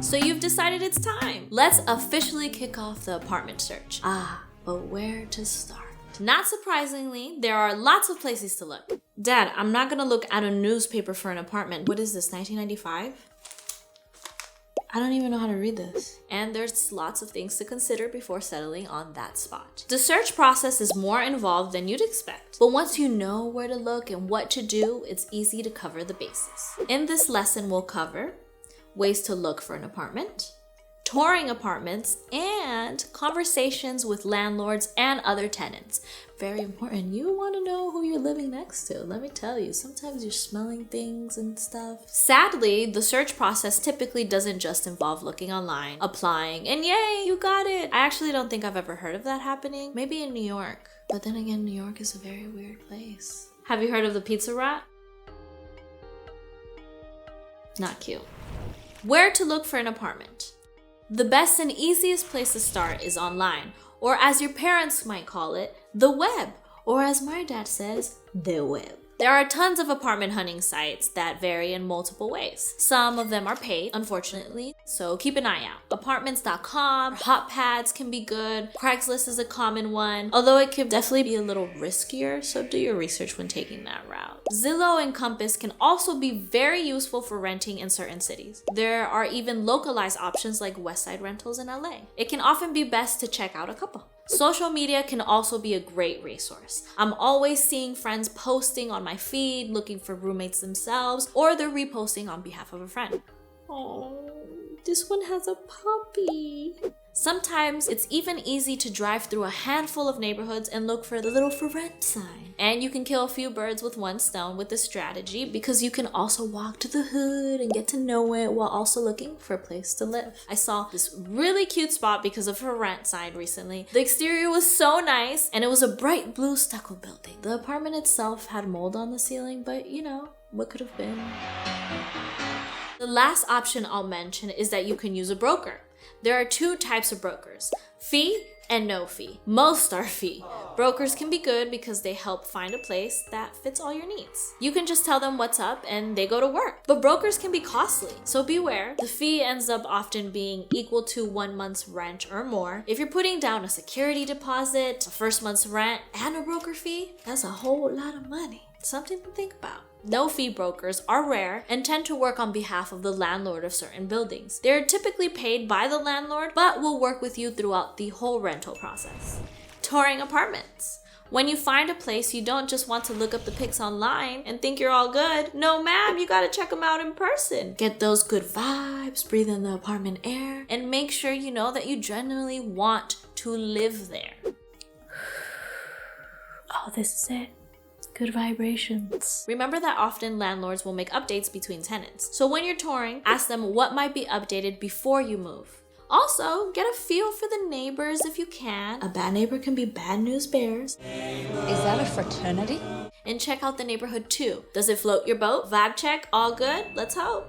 So you've decided it's time. Let's officially kick off the apartment search. But where to start? Not surprisingly, there are lots of places to look. Dad, I'm not gonna look at a newspaper for an apartment. What is this, 1995? I don't even know how to read this. And there's lots of things to consider before settling on that spot. The search process is more involved than you'd expect, but once you know where to look and what to do, it's easy to cover the bases. In this lesson, we'll cover ways to look for an apartment, touring apartments, and conversations with landlords and other tenants. Very important. You want to know who you're living next to. Let me tell you, sometimes you're smelling things and stuff. Sadly, the search process typically doesn't just involve looking online, applying, and yay, you got it. I actually don't think I've ever heard of that happening. Maybe in New York. But then again, New York is a very weird place. Have you heard of the pizza rat? Not cute. Where to look for an apartment? The best and easiest place to start is online, or as your parents might call it, the web, or as my dad says, the web. There are tons of apartment hunting sites that vary in multiple ways. Some of them are paid, unfortunately, so keep an eye out. Apartments.com, Hotpads can be good, Craigslist is a common one, although it can definitely be a little riskier, so do your research when taking that route. Zillow and Compass can also be very useful for renting in certain cities. There are even localized options like Westside Rentals in LA. It can often be best to check out a couple. Social media can also be a great resource. I'm always seeing friends posting on my feed, looking for roommates themselves, or they're reposting on behalf of a friend. Oh, this one has a puppy. Sometimes it's even easy to drive through a handful of neighborhoods and look for the little for rent sign. And you can kill a few birds with one stone with this strategy because you can also walk to the hood and get to know it while also looking for a place to live. I saw this really cute spot because of her rent sign recently. The exterior was so nice and it was a bright blue stucco building. The apartment itself had mold on the ceiling, but you know, what could have been? The last option I'll mention is that you can use a broker. There are two types of brokers, fee and no fee. Most are fee. Brokers can be good because they help find a place that fits all your needs. You can just tell them what's up and they go to work. But brokers can be costly, so beware. The fee ends up often being equal to 1 month's rent or more. If you're putting down a security deposit, a first month's rent, and a broker fee, that's a whole lot of money. Something to think about. No-fee brokers are rare and tend to work on behalf of the landlord of certain buildings. They're typically paid by the landlord, but will work with you throughout the whole rental process. Touring apartments. When you find a place, you don't just want to look up the pics online and think you're all good. No, ma'am, you gotta check them out in person. Get those good vibes, breathe in the apartment air, and make sure you know that you genuinely want to live there. Oh, this is it. Good vibrations. Remember that often landlords will make updates between tenants. So when you're touring, ask them what might be updated before you move. Also, get a feel for the neighbors if you can. A bad neighbor can be bad news bears. Is that a fraternity? And check out the neighborhood too. Does it float your boat? Vibe check? All good? Let's hope.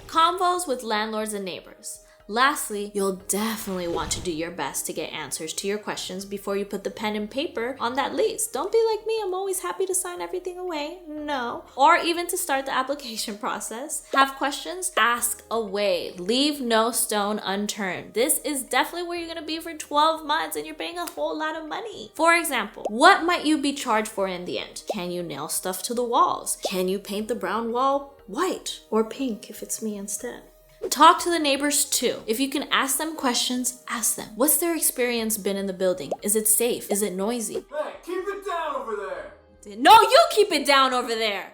Convos with landlords and neighbors. Lastly, you'll definitely want to do your best to get answers to your questions before you put the pen and paper on that lease. Don't be like me, I'm always happy to sign everything away. No. Or even to start the application process. Have questions? Ask away. Leave no stone unturned. This is definitely where you're gonna be for 12 months and you're paying a whole lot of money. For example, what might you be charged for in the end? Can you nail stuff to the walls? Can you paint the brown wall white or pink if it's me instead? Talk to the neighbors too. If you can ask them questions, ask them. What's their experience been in the building? Is it safe? Is it noisy? Hey, keep it down over there! No, you keep it down over there!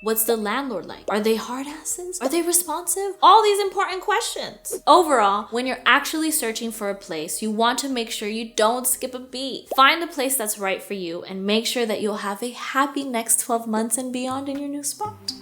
What's the landlord like? Are they hard asses? Are they responsive? All these important questions. Overall, when you're actually searching for a place, you want to make sure you don't skip a beat. Find the place that's right for you and make sure that you'll have a happy next 12 months and beyond in your new spot.